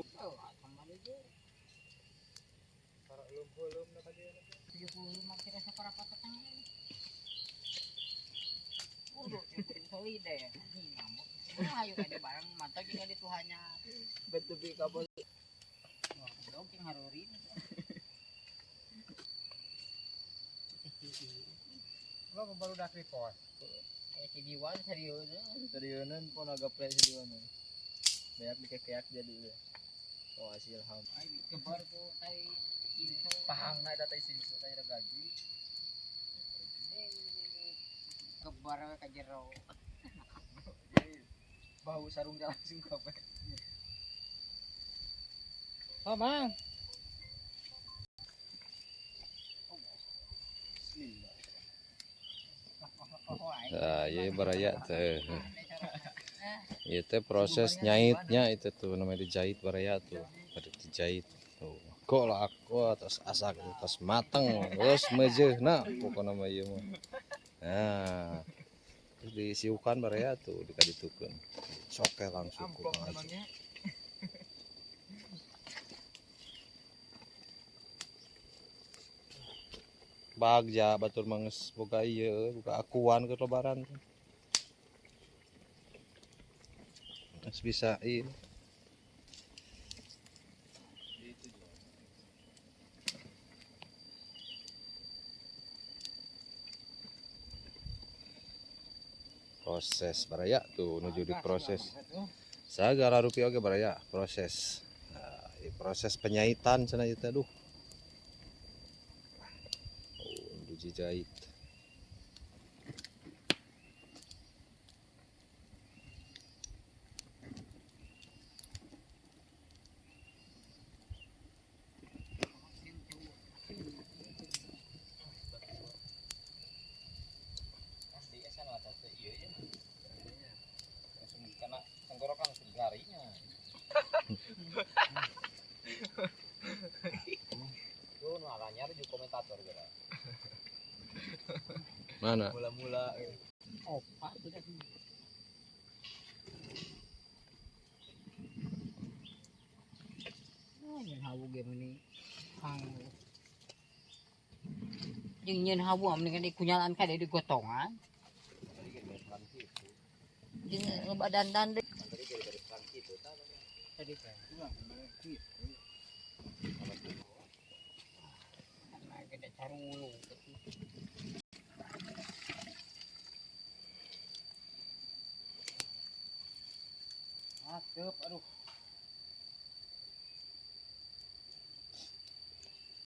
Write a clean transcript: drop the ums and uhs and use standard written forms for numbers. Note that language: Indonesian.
Oh, sama aja. Para ulum-ulum na kadi. 75 kira sa para patatang. Udah, solid deh. Ini ngambek. Ayo kan barang mantap juga di Tuhannya. Betul bi kapal. Wah, dong yang harurin. Lo baru dak repost. Kayak kidiwan serius. Seriusan pun agak play seriusan. Banyak dikekeak jadi udah. Oh hasil ham. Ay, kebar tuh tadi kinso. Pahang na datay sinso tay gaji. Kebar ka jero. Bau sarung dia langsung kabeh. Oh, Mang. Bismillah. Nah, iya baraya teh. Itu proses nyaitnya itu tuh namanya dijahit baraya tuh. Pada dijahit tuh. Kok lah aku atas asak atas mateng terus mejeuna pokoknya mah ieu mah. Nah, terus disiukan baraya tuh dikaditukeun. Coke langsung ku ngaji. Bagja batur manges boga ieu boga akuan ke lebaran. Mas bisa ieu. Proses baraya tuh menuju di proses. Sagara rupiah oge baraya proses. Nah, proses penyaitan cenah ieu teh aduh. Dijahit. Karena tenggorokan segarinya. Tuh nalanya di komentator gara. Mana? Mula-mula Opa sudah. Oh, nyen hawu game ini. Hang. Jeung nyen hawu mendingan dikunyalan ka di gotongan. Jeung badan-dan deh. Tadi teh. Nah, gede carulu. Atep aduh.